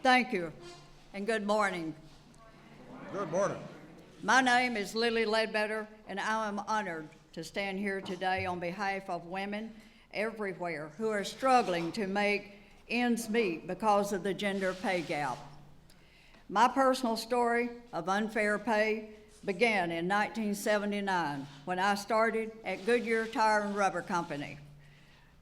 Thank you, and good morning. Good morning. My name is Lilly Ledbetter, and I am honored to stand here today on behalf of women everywhere who are struggling to make ends meet because of the gender pay gap. My personal story of unfair pay began in 1979 when I started at Goodyear Tire and Rubber Company.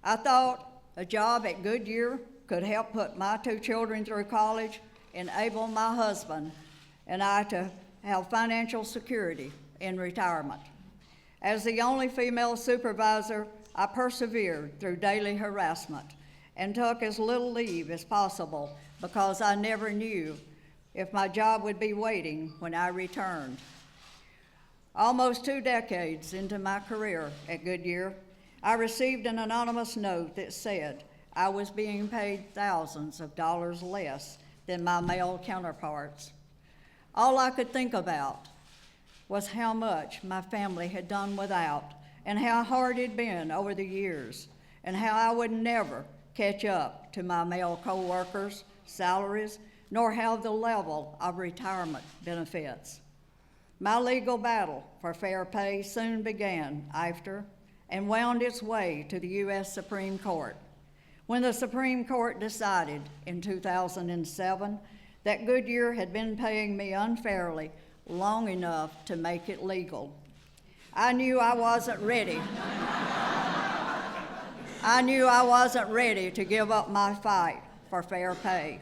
I thought a job at Goodyear could help put my 2 children through college, enable my husband and I to have financial security in retirement. As the only female supervisor, I persevered through daily harassment and took as little leave as possible because I never knew if my job would be waiting when I returned. Almost 2 decades into my career at Goodyear, I received an anonymous note that said I was being paid thousands of dollars less than my male counterparts. All I could think about was how much my family had done without and how hard it'd been over the years and how I would never catch up to my male co-workers' salaries nor have the level of retirement benefits. My legal battle for fair pay soon began after and wound its way to the U.S. Supreme Court. When the Supreme Court decided in 2007 that Goodyear had been paying me unfairly long enough to make it legal, I knew I wasn't ready. I knew I wasn't ready to give up my fight for fair pay.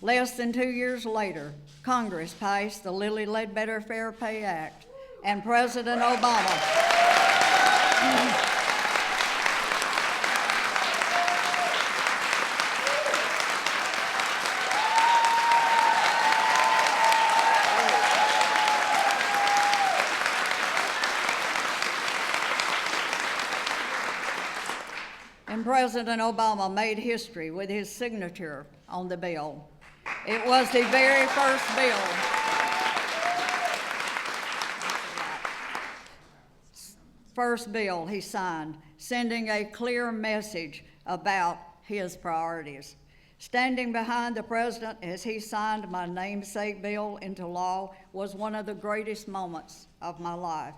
Less than 2 years later, Congress passed the Lilly Ledbetter Fair Pay Act, and President Obama President Obama made history with his signature on the bill. It was the very first bill he signed, sending a clear message about his priorities. Standing behind the president as he signed my namesake bill into law was one of the greatest moments of my life.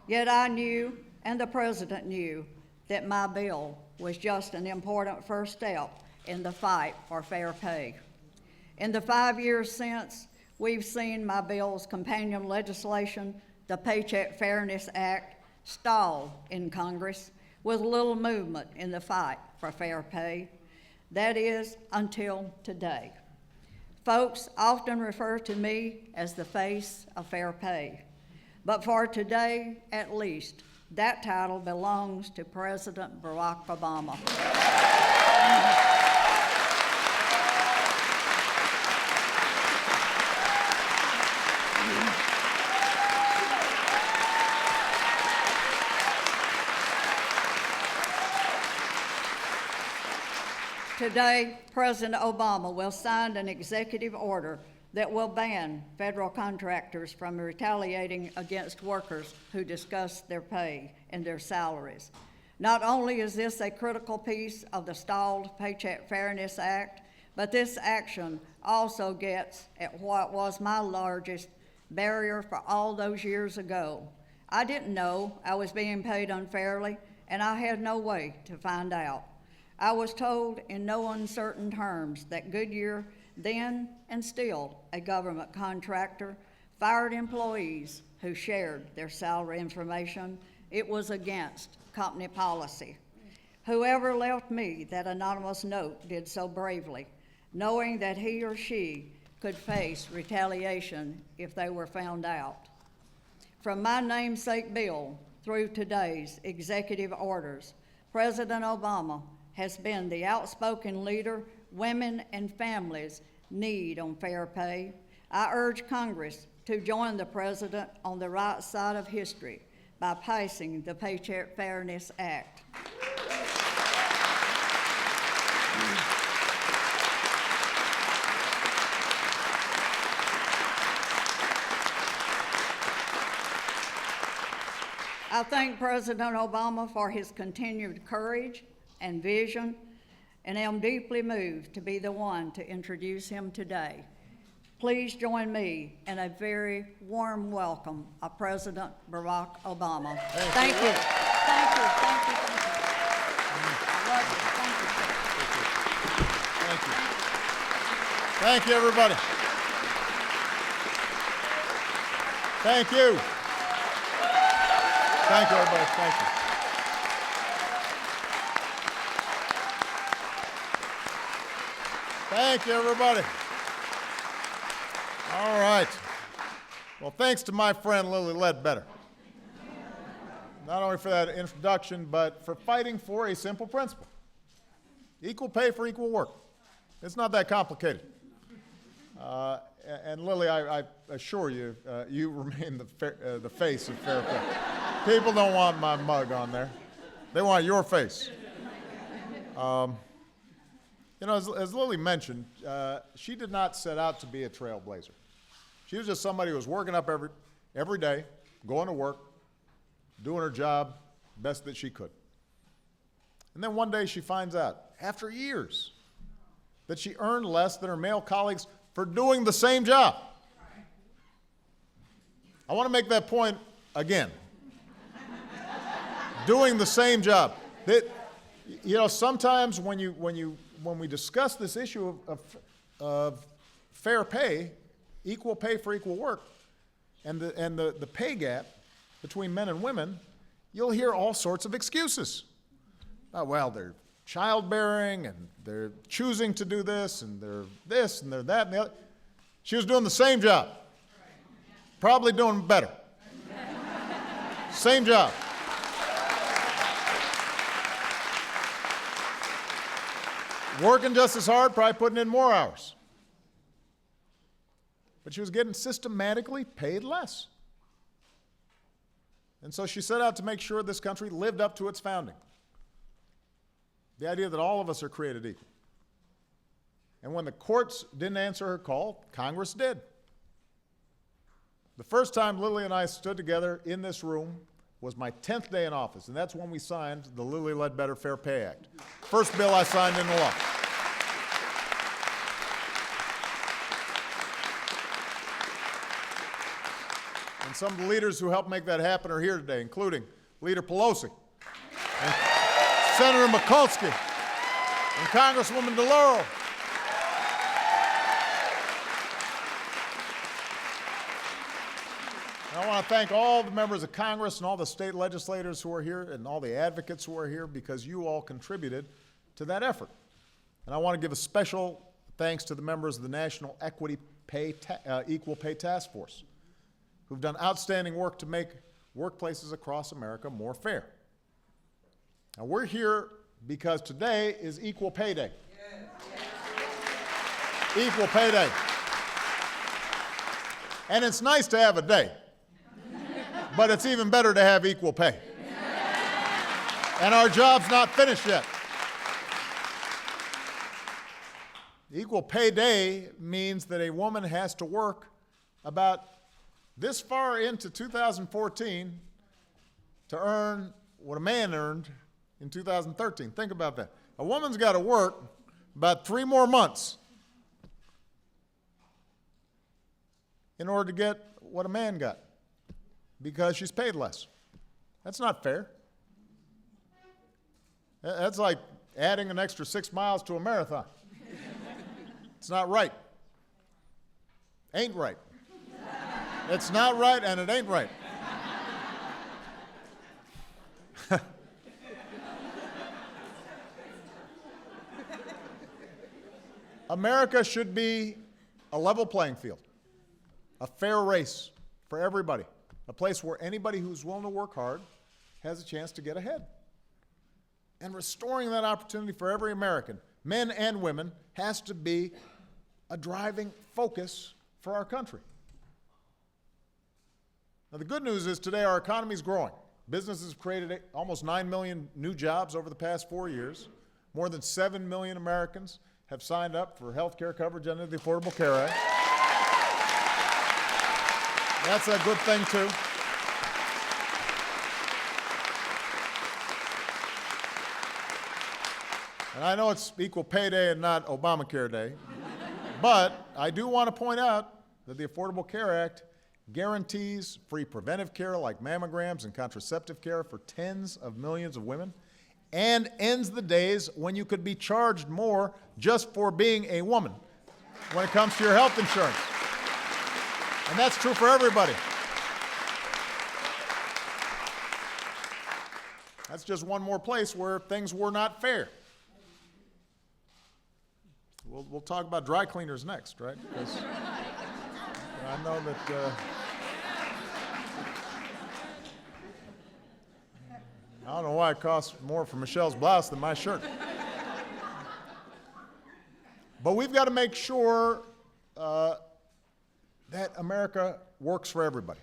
Yet I knew, and the president knew, that my bill was just an important first step in the fight for fair pay. In the 5 years since, we've seen my bill's companion legislation, the Paycheck Fairness Act, stall in Congress with little movement in the fight for fair pay. That is, until today. Folks often refer to me as the face of fair pay, but for today, at least, that title belongs to President Barack Obama. Today, President Obama will sign an executive order that will ban federal contractors from retaliating against workers who discuss their pay and their salaries. Not only is this a critical piece of the stalled Paycheck Fairness Act, but this action also gets at what was my largest barrier for all those years ago. I didn't know I was being paid unfairly, and I had no way to find out. I was told in no uncertain terms that Goodyear, then and still a government contractor, fired employees who shared their salary information. It was against company policy. Whoever left me that anonymous note did so bravely, knowing that he or she could face retaliation if they were found out. From my namesake bill through today's executive orders, President Obama has been the outspoken leader women and families need on fair pay. I urge Congress to join the president on the right side of history by passing the Paycheck Fairness Act. I thank President Obama for his continued courage and vision and am deeply moved to be the one to introduce him today. Please join me in a very warm welcome of President Barack Obama. Thank you. Thank you. Thank you. Thank you. I love you. Thank you. Thank you. Thank you, everybody. Thank you. Thank you, everybody. Thank you. Thank you, everybody. All right. Well, thanks to my friend Lilly Ledbetter. Not only for that introduction, but for fighting for a simple principle. Equal pay for equal work. It's not that complicated. And Lilly, I assure you, you remain the face of fair pay. People don't want my mug on there. They want your face. You know, as Lilly mentioned, she did not set out to be a trailblazer. She was just somebody who was working up every day, going to work, doing her job best that she could. And then one day she finds out, after years, that she earned less than her male colleagues for doing the same job. I want to make that point again. Doing the same job. You know, sometimes when we discuss this issue of fair pay, equal pay for equal work, and the pay gap between men and women, you'll hear all sorts of excuses. Well, they're childbearing, and they're choosing to do this, and they're this, and they're that, and the other. She was doing the same job. Probably doing better. Same job. Working just as hard, probably putting in more hours. But she was getting systematically paid less. And so she set out to make sure this country lived up to its founding. The idea that all of us are created equal. And when the courts didn't answer her call, Congress did. The first time Lilly and I stood together in this room was my 10th day in office, and that's when we signed the Lilly Ledbetter Fair Pay Act. First bill I signed into law. And some of the leaders who helped make that happen are here today, including Leader Pelosi, and Senator Mikulski, and Congresswoman DeLauro. I want to thank all the members of Congress and all the state legislators who are here and all the advocates who are here, because you all contributed to that effort. And I want to give a special thanks to the members of the National Equal Pay Task Force, who've done outstanding work to make workplaces across America more fair. Now, we're here because today is Equal Pay Day. Equal Pay Day. And it's nice to have a day, but it's even better to have equal pay. And our job's not finished yet. Equal Pay Day means that a woman has to work about this far into 2014 to earn what a man earned in 2013. Think about that. A woman's got to work about 3 more months in order to get what a man got, because she's paid less. That's not fair. That's like adding an extra 6 miles to a marathon. It's not right. Ain't right. It's not right, and it ain't right. America should be a level playing field, a fair race for everybody, a place where anybody who's willing to work hard has a chance to get ahead. And restoring that opportunity for every American, men and women, has to be a driving focus for our country. Now, the good news is today our economy is growing. Businesses have created almost 9 million new jobs over the past 4 years. More than 7 million Americans have signed up for health care coverage under the Affordable Care Act. That's a good thing, too. And I know it's Equal Pay Day and not Obamacare Day, but I do want to point out that the Affordable Care Act guarantees free preventive care like mammograms and contraceptive care for tens of millions of women, and ends the days when you could be charged more just for being a woman when it comes to your health insurance. And that's true for everybody. That's just one more place where things were not fair. We'll talk about dry cleaners next, right? Because I know that I don't know why it costs more for Michelle's blouse than my shirt. But we've got to make sure that America works for everybody.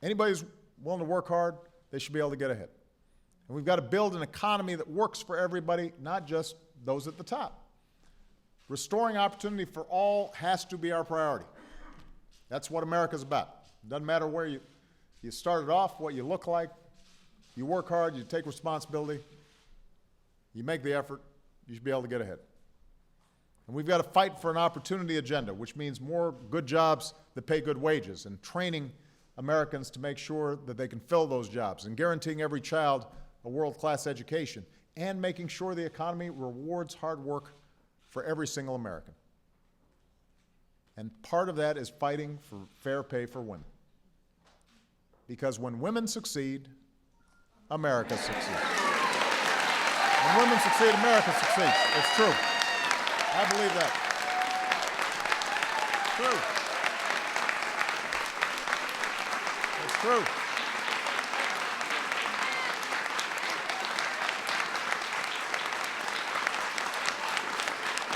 Anybody who's willing to work hard, they should be able to get ahead. And we've got to build an economy that works for everybody, not just those at the top. Restoring opportunity for all has to be our priority. That's what America's about. It doesn't matter where you started off, what you look like. You work hard, you take responsibility, you make the effort, you should be able to get ahead. And we've got to fight for an opportunity agenda, which means more good jobs that pay good wages, and training Americans to make sure that they can fill those jobs, and guaranteeing every child a world-class education, and making sure the economy rewards hard work for every single American. And part of that is fighting for fair pay for women. Because when women succeed, America succeeds. When women succeed, America succeeds. It's true. I believe that. It's true. It's true.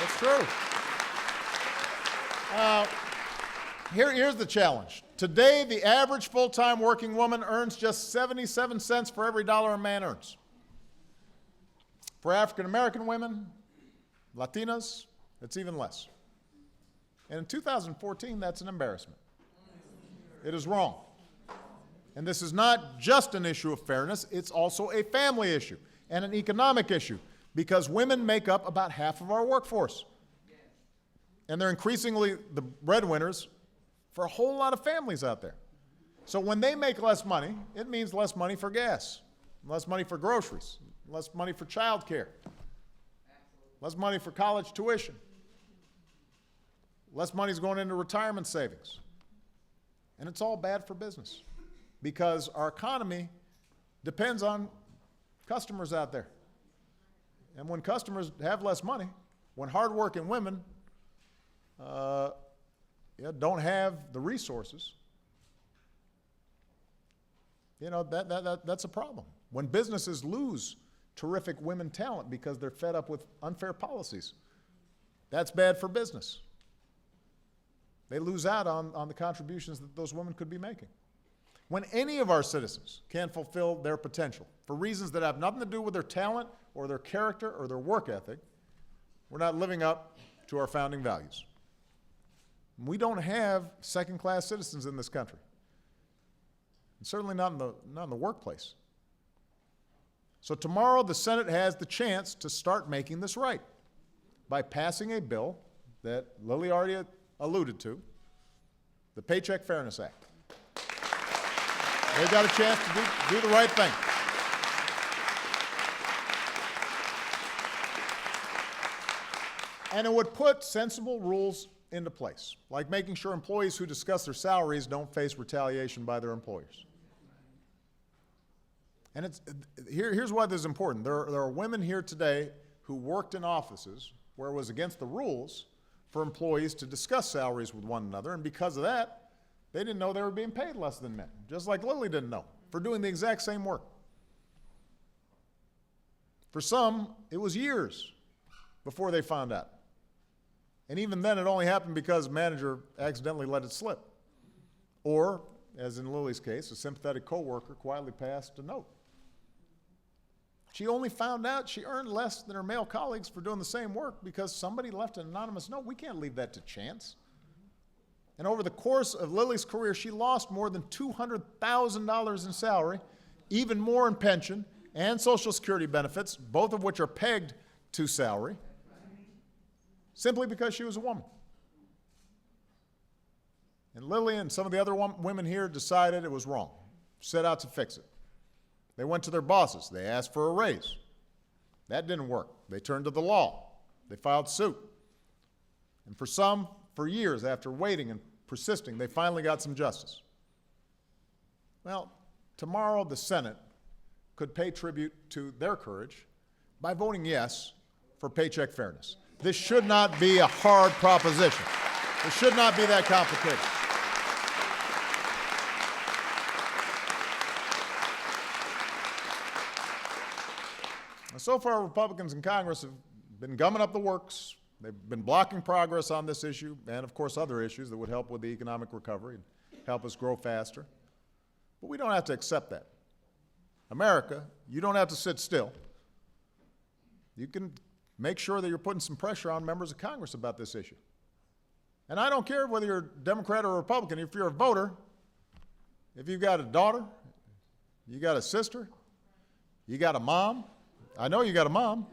It's true. Here's the challenge. Today, the average full-time working woman earns just 77 cents for every dollar a man earns. For African-American women, Latinas, it's even less. And in 2014, that's an embarrassment. It is wrong. And this is not just an issue of fairness, it's also a family issue and an economic issue, because women make up about half of our workforce. And they're increasingly the breadwinners for a whole lot of families out there. So when they make less money, it means less money for gas, less money for groceries, less money for child care, less money for college tuition, less money is going into retirement savings. And it's all bad for business, because our economy depends on customers out there. And when customers have less money, when hardworking women don't have the resources, that's a problem. When businesses lose terrific women talent because they're fed up with unfair policies, that's bad for business. They lose out on the contributions that those women could be making. When any of our citizens can't fulfill their potential for reasons that have nothing to do with their talent or their character or their work ethic, we're not living up to our founding values. We don't have second-class citizens in this country, and certainly not in the workplace. So tomorrow, the Senate has the chance to start making this right by passing a bill that Lilly already alluded to, the Paycheck Fairness Act. They've got a chance to do the right thing. And it would put sensible rules into place, like making sure employees who discuss their salaries don't face retaliation by their employers. And here's why this is important. There are women here today who worked in offices where it was against the rules for employees to discuss salaries with one another, and because of that, they didn't know they were being paid less than men, just like Lilly didn't know, for doing the exact same work. For some, it was years before they found out. And even then, it only happened because a manager accidentally let it slip. Or, as in Lilly's case, a sympathetic coworker quietly passed a note. She only found out she earned less than her male colleagues for doing the same work because somebody left an anonymous note. We can't leave that to chance. And over the course of Lilly's career, she lost more than $200,000 in salary, even more in pension and Social Security benefits, both of which are pegged to salary simply because she was a woman. And Lilly and some of the other women here decided it was wrong, set out to fix it. They went to their bosses. They asked for a raise. That didn't work. They turned to the law. They filed suit. And for some, for years, after waiting and persisting, they finally got some justice. Well, tomorrow the Senate could pay tribute to their courage by voting yes for paycheck fairness. This should not be a hard proposition. It should not be that complicated. So far, Republicans in Congress have been gumming up the works. They've been blocking progress on this issue and, of course, other issues that would help with the economic recovery and help us grow faster. But we don't have to accept that. America, you don't have to sit still. You can make sure that you're putting some pressure on members of Congress about this issue. And I don't care whether you're a Democrat or a Republican. If you're a voter, if you've got a daughter, you got a sister, you got a mom, I know you got a mom.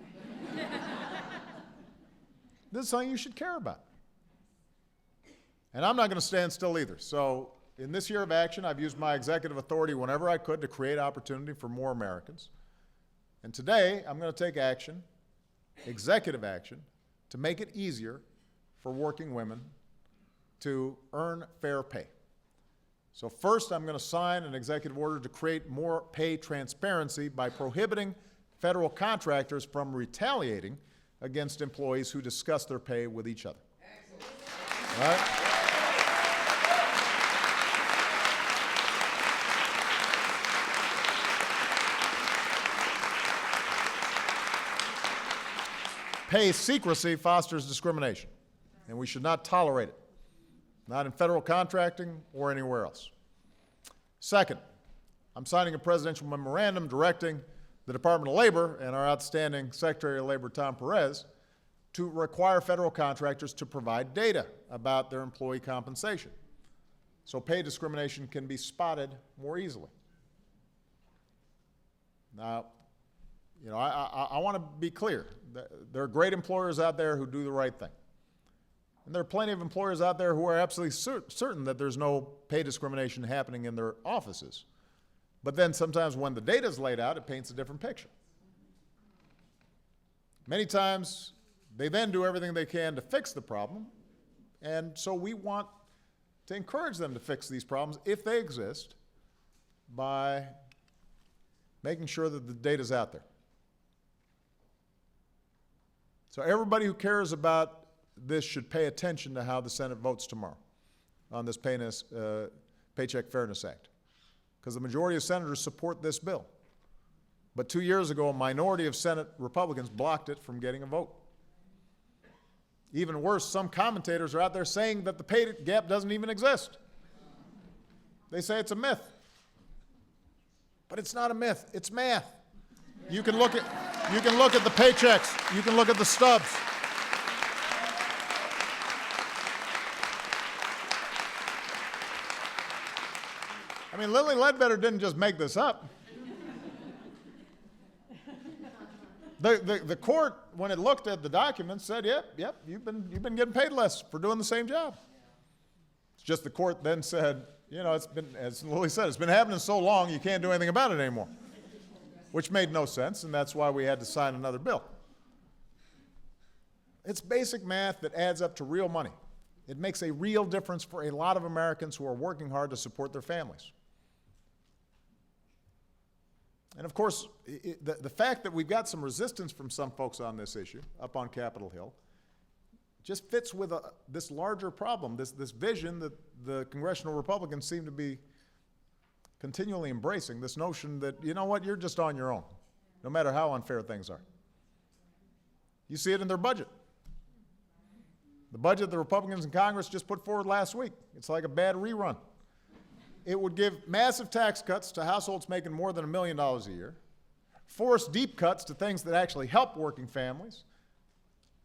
This is something you should care about. And I'm not going to stand still either. So in this year of action, I've used my executive authority whenever I could to create opportunity for more Americans. And today, I'm going to take action, executive action, to make it easier for working women to earn fair pay. So first, I'm going to sign an executive order to create more pay transparency by prohibiting federal contractors from retaliating against employees who discuss their pay with each other. All right? Pay secrecy fosters discrimination, and we should not tolerate it, not in federal contracting or anywhere else. Second, I'm signing a presidential memorandum directing the Department of Labor and our outstanding Secretary of Labor, Tom Perez, to require federal contractors to provide data about their employee compensation so pay discrimination can be spotted more easily. Now, you know, I want to be clear. There are great employers out there who do the right thing. And there are plenty of employers out there who are absolutely certain that there's no pay discrimination happening in their offices. But then sometimes when the data is laid out, it paints a different picture. Many times, they then do everything they can to fix the problem, and so we want to encourage them to fix these problems, if they exist, by making sure that the data is out there. So everybody who cares about this should pay attention to how the Senate votes tomorrow on this Paycheck Fairness Act, because the majority of senators support this bill. But 2 years ago, a minority of Senate Republicans blocked it from getting a vote. Even worse, some commentators are out there saying that the pay gap doesn't even exist. They say it's a myth. But it's not a myth, it's math. You can look at the paychecks, you can look at the stubs. I mean, Lilly Ledbetter didn't just make this up. The court, when it looked at the documents, said, yep, you've been getting paid less for doing the same job. It's just the court then said, you know, it's been, as Lilly said, it's been happening so long you can't do anything about it anymore, which made no sense, and that's why we had to sign another bill. It's basic math that adds up to real money. It makes a real difference for a lot of Americans who are working hard to support their families. And of course, the fact that we've got some resistance from some folks on this issue up on Capitol Hill just fits with this larger problem, this vision that the congressional Republicans seem to be continually embracing, this notion that, you know what, you're just on your own, no matter how unfair things are. You see it in their budget. The budget the Republicans in Congress just put forward last week, it's like a bad rerun. It would give massive tax cuts to households making more than $1 million a year, force deep cuts to things that actually help working families,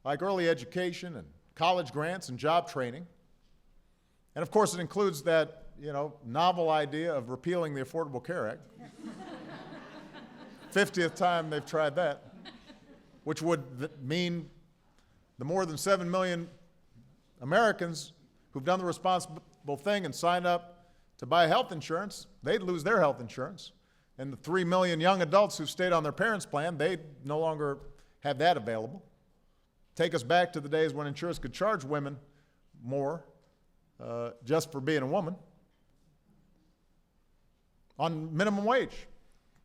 like early education and college grants and job training. And of course, it includes that, you know, novel idea of repealing the Affordable Care Act. 50th time they've tried that. which would mean the more than 7 million Americans who've done the responsible thing and signed up to buy health insurance, they'd lose their health insurance. And the 3 million young adults who stayed on their parents' plan, they'd no longer have that available. Take us back to the days when insurers could charge women more just for being a woman. On minimum wage,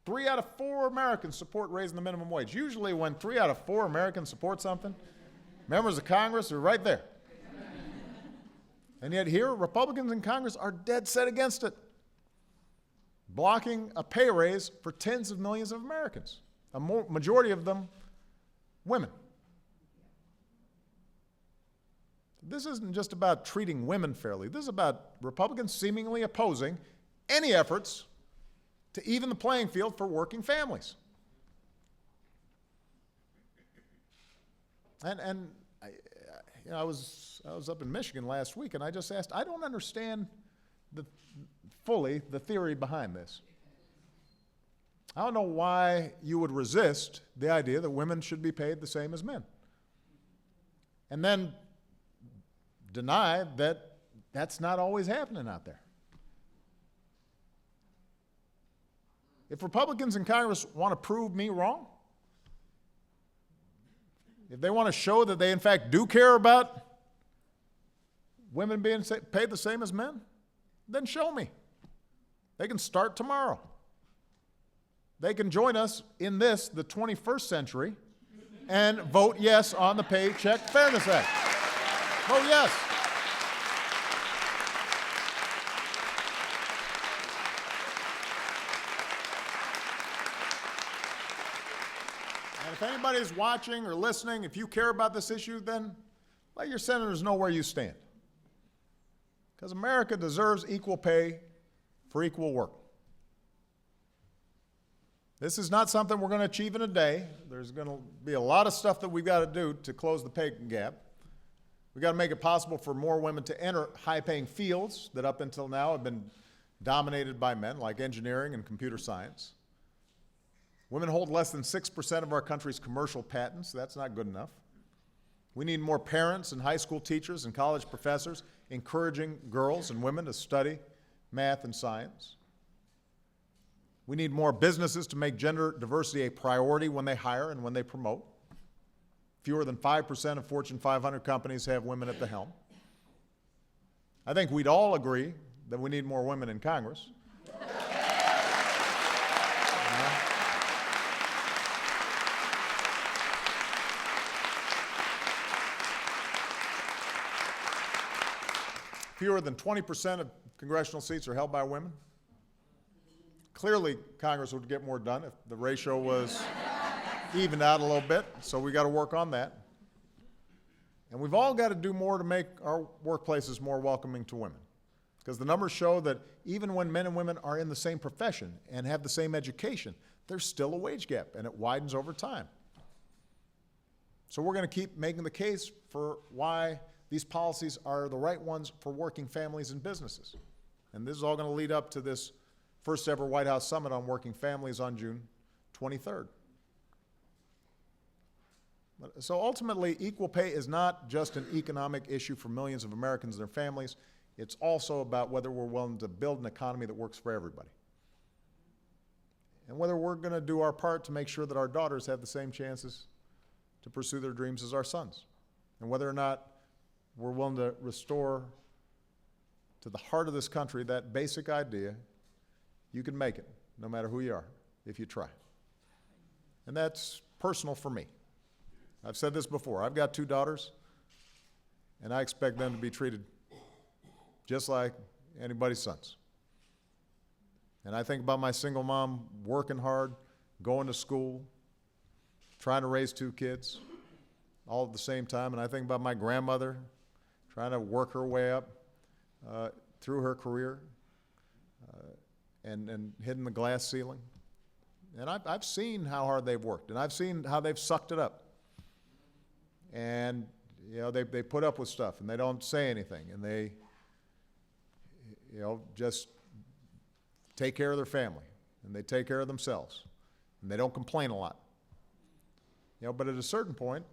3 out of 4 Americans support raising the minimum wage. Usually when 3 out of 4 Americans support something, members of Congress are right there. And yet here, Republicans in Congress are dead set against it, blocking a pay raise for tens of millions of Americans, a majority of them women. This isn't just about treating women fairly. This is about Republicans seemingly opposing any efforts to even the playing field for working families. And I was up in Michigan last week, and I just asked, I don't understand fully the theory behind this. I don't know why you would resist the idea that women should be paid the same as men, and then deny that that's not always happening out there. If Republicans in Congress want to prove me wrong, if they want to show that they in fact do care about women being paid the same as men, then show me. They can start tomorrow. They can join us in this, the 21st century, and vote yes on the Paycheck Fairness Act. Vote yes. And if anybody's watching or listening, if you care about this issue, then let your senators know where you stand. Because America deserves equal pay for equal work. This is not something we're going to achieve in a day. There's going to be a lot of stuff that we've got to do to close the pay gap. We've got to make it possible for more women to enter high-paying fields that up until now have been dominated by men, like engineering and computer science. Women hold less than 6% of our country's commercial patents. That's not good enough. We need more parents and high school teachers and college professors encouraging girls and women to study math and science. We need more businesses to make gender diversity a priority when they hire and when they promote. Fewer than 5% of Fortune 500 companies have women at the helm. I think we'd all agree that we need more women in Congress. Fewer than 20% of congressional seats are held by women. Clearly, Congress would get more done if the ratio was evened out a little bit, so we got to work on that. And we've all got to do more to make our workplaces more welcoming to women, because the numbers show that even when men and women are in the same profession and have the same education, there's still a wage gap, and it widens over time. So we're going to keep making the case for why these policies are the right ones for working families and businesses. And this is all going to lead up to this first ever White House Summit on Working Families on June 23rd. So ultimately, equal pay is not just an economic issue for millions of Americans and their families. It's also about whether we're willing to build an economy that works for everybody, and whether we're going to do our part to make sure that our daughters have the same chances to pursue their dreams as our sons, and whether or not we're willing to restore to the heart of this country that basic idea: you can make it no matter who you are if you try. And that's personal for me. I've said this before. I've got 2 daughters, and I expect them to be treated just like anybody's sons. And I think about my single mom working hard, going to school, trying to raise 2 kids all at the same time. And I think about my grandmother trying to work her way up through her career and hitting the glass ceiling. And I've seen how hard they've worked, and I've seen how they've sucked it up. And you know, they put up with stuff, and they don't say anything, and they just take care of their family, and they take care of themselves, and they don't complain a lot. But at a certain point,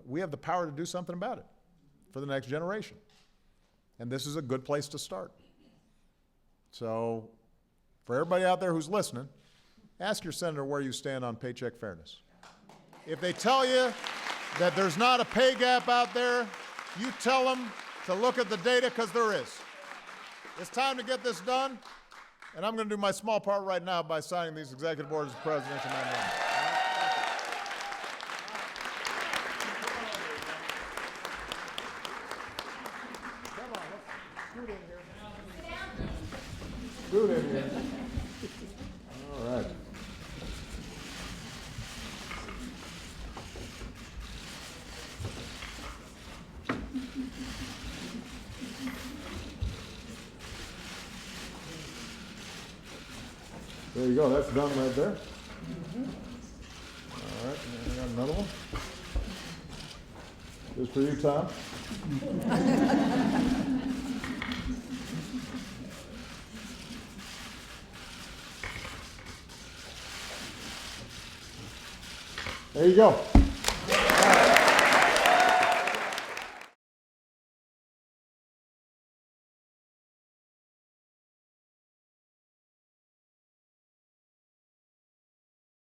we have the power to do something about it for the next generation. And this is a good place to start. So, for everybody out there who's listening, ask your senator where you stand on paycheck fairness. If they tell you that there's not a pay gap out there, you tell them to look at the data, because there is. It's time to get this done, and I'm going to do my small part right now by signing these executive orders of presidential memorandum. Come on, let's scoot in here. Scoot in here. All right. There you go, that's done right there. All right, and I got another one. This for you, Tom. There you go.